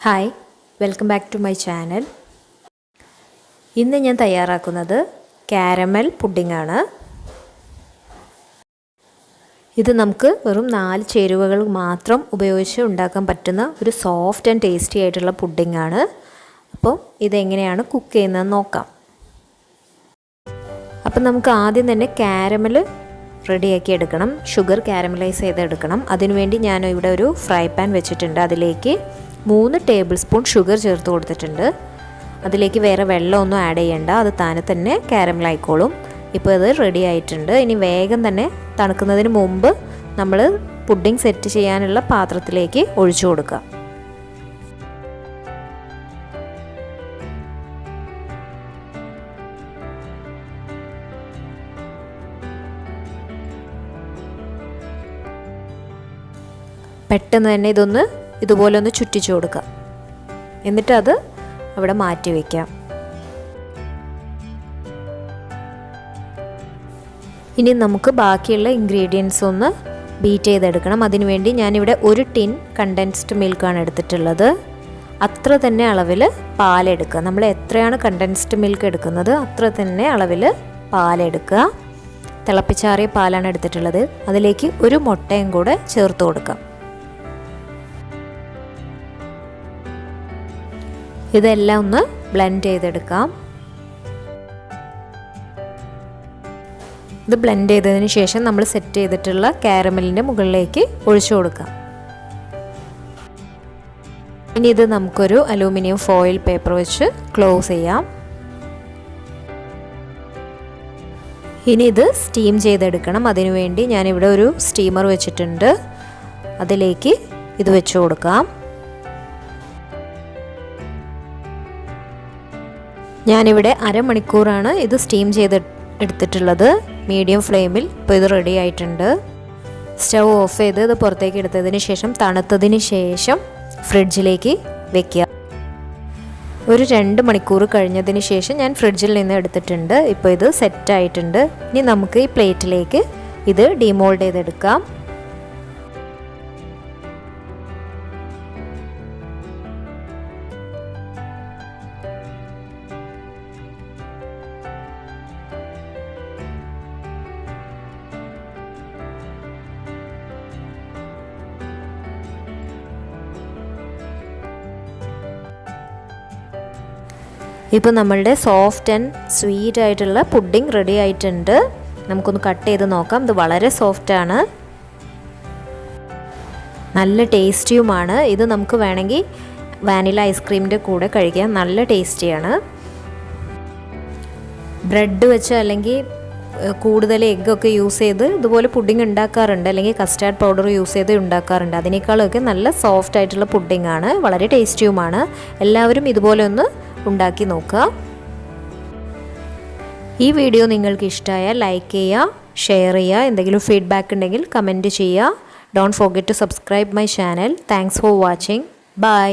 Hi, welcome back to my channel. ഇന്ന് ഞാൻ തയ്യാറാക്കുന്നത് കാരമൽ പുഡിംഗാണ്. ഇത് നമുക്ക് വെറും 4 ചേരുവകൾ മാത്രം ഉപയോഗിച്ച് ഉണ്ടാക്കാൻ പറ്റുന്ന ഒരു സോഫ്റ്റ് ആൻഡ് ടേസ്റ്റി ആയിട്ടുള്ള പുഡിംഗാണ്. അപ്പോൾ ഇതെങ്ങനെയാണ് കുക്ക് ചെയ്യുന്നതെന്ന് നോക്കാം. അപ്പം നമുക്ക് ആദ്യം തന്നെ കാരമൽ റെഡിയാക്കി എടുക്കണം. ഷുഗർ കാരമലൈസ് ചെയ്തെടുക്കണം. അതിനുവേണ്ടി ഞാൻ ഇവിടെ ഒരു ഫ്രൈ പാൻ വെച്ചിട്ടുണ്ട്. അതിലേക്ക് 3 ടേബിൾ സ്പൂൺ ഷുഗർ ചേർത്ത് കൊടുത്തിട്ടുണ്ട്. അതിലേക്ക് വേറെ വെള്ളമൊന്നും ആഡ് ചെയ്യണ്ട, അത് താനെ തന്നെ കാരമലായിക്കോളും. ഇപ്പോൾ ഇത് റെഡി ആയിട്ടുണ്ട്. ഇനി വേഗം തന്നെ തണുക്കുന്നതിന് മുമ്പ് നമ്മൾ പുഡിംഗ് സെറ്റ് ചെയ്യാനുള്ള പാത്രത്തിലേക്ക് ഒഴിച്ചു കൊടുക്കുക. പെട്ടെന്ന് തന്നെ ഇതുപോലെ ഒന്ന് ചുറ്റിച്ചു കൊടുക്കുക. എന്നിട്ട് അത് അവിടെ മാറ്റി വയ്ക്കാം. ഇനി നമുക്ക് ബാക്കിയുള്ള ഇൻഗ്രീഡിയൻസ് ഒന്ന് ബീറ്റ് ചെയ്തെടുക്കണം. അതിനുവേണ്ടി ഞാനിവിടെ 1 ടിൻ കണ്ടൻസ്ഡ് മിൽക്കാണ് എടുത്തിട്ടുള്ളത്. അത്ര തന്നെ അളവിൽ പാലെടുക്കുക. നമ്മൾ എത്രയാണ് കണ്ടൻസ്ഡ് മിൽക്ക് എടുക്കുന്നത് അത്ര തന്നെ അളവിൽ പാലെടുക്കുക. തിളപ്പിച്ചാറിയ പാലാണ് എടുത്തിട്ടുള്ളത്. അതിലേക്ക് ഒരു മുട്ടയും കൂടെ ചേർത്ത് കൊടുക്കാം. ഇതെല്ലാം ഒന്ന് ബ്ലെൻഡ് ചെയ്തെടുക്കാം. ഇത് ബ്ലെൻഡ് ചെയ്തതിന് ശേഷം നമ്മൾ സെറ്റ് ചെയ്തിട്ടുള്ള കാരമലിൻ്റെ മുകളിലേക്ക് ഒഴിച്ചു കൊടുക്കാം. ഇനി ഇത് നമുക്കൊരു അലൂമിനിയം ഫോയിൽ പേപ്പർ വെച്ച് ക്ലോസ് ചെയ്യാം. ഇനി ഇത് സ്റ്റീം ചെയ്തെടുക്കണം. അതിനുവേണ്ടി ഞാനിവിടെ ഒരു സ്റ്റീമർ വെച്ചിട്ടുണ്ട്. അതിലേക്ക് ഇത് വെച്ച് കൊടുക്കാം. ഞാനിവിടെ അരമണിക്കൂറാണ് ഇത് സ്റ്റീം ചെയ്ത് എടുത്തിട്ടുള്ളത്, മീഡിയം ഫ്ലെയിമിൽ. ഇപ്പോൾ ഇത് റെഡി ആയിട്ടുണ്ട്. സ്റ്റൗ ഓഫ് ചെയ്ത് ഇത് പുറത്തേക്ക് എടുത്തതിന് ശേഷം തണുത്തതിന് ശേഷം ഫ്രിഡ്ജിലേക്ക് വെക്കുക. ഒരു 2 മണിക്കൂർ കഴിഞ്ഞതിന് ശേഷം ഞാൻ ഫ്രിഡ്ജിൽ നിന്ന് എടുത്തിട്ടുണ്ട്. ഇപ്പോൾ ഇത് സെറ്റായിട്ടുണ്ട്. ഇനി നമുക്ക് ഈ പ്ലേറ്റിലേക്ക് ഇത് ഡിമോൾഡ് ചെയ്തെടുക്കാം. ഇപ്പോൾ നമ്മളുടെ സോഫ്റ്റ് ആൻഡ് സ്വീറ്റ് ആയിട്ടുള്ള പുഡിംഗ് റെഡി ആയിട്ടുണ്ട്. നമുക്കൊന്ന് കട്ട് ചെയ്ത് നോക്കാം. ഇത് വളരെ സോഫ്റ്റാണ്, നല്ല ടേസ്റ്റിയുമാണ്. ഇത് നമുക്ക് വേണമെങ്കിൽ വാനില ഐസ്ക്രീമിൻ്റെ കൂടെ കഴിക്കാൻ നല്ല ടേസ്റ്റിയാണ്. ബ്രെഡ് വെച്ച് അല്ലെങ്കിൽ കൂടുതൽ എഗ്ഗൊക്കെ യൂസ് ചെയ്ത് ഇതുപോലെ പുഡിംഗ് ഉണ്ടാക്കാറുണ്ട്, അല്ലെങ്കിൽ കസ്റ്റാർഡ് പൗഡർ യൂസ് ചെയ്ത് ഉണ്ടാക്കാറുണ്ട്. അതിനേക്കാളൊക്കെ നല്ല സോഫ്റ്റ് ആയിട്ടുള്ള പുഡിംഗ് ആണ്, വളരെ ടേസ്റ്റിയുമാണ്. എല്ലാവരും ഇതുപോലെ ഒന്ന് ഉണ്ടാക്കി നോക്കുക. ഈ വീഡിയോ നിങ്ങൾക്ക് ഇഷ്ടമായാൽ ലൈക്ക് ചെയ്യുക, ഷെയർ ചെയ്യുക. എന്തെങ്കിലും ഫീഡ്ബാക്ക് ഉണ്ടെങ്കിൽ കമൻറ്റ് ചെയ്യുക. Don't forget to subscribe my channel. Thanks for watching. By.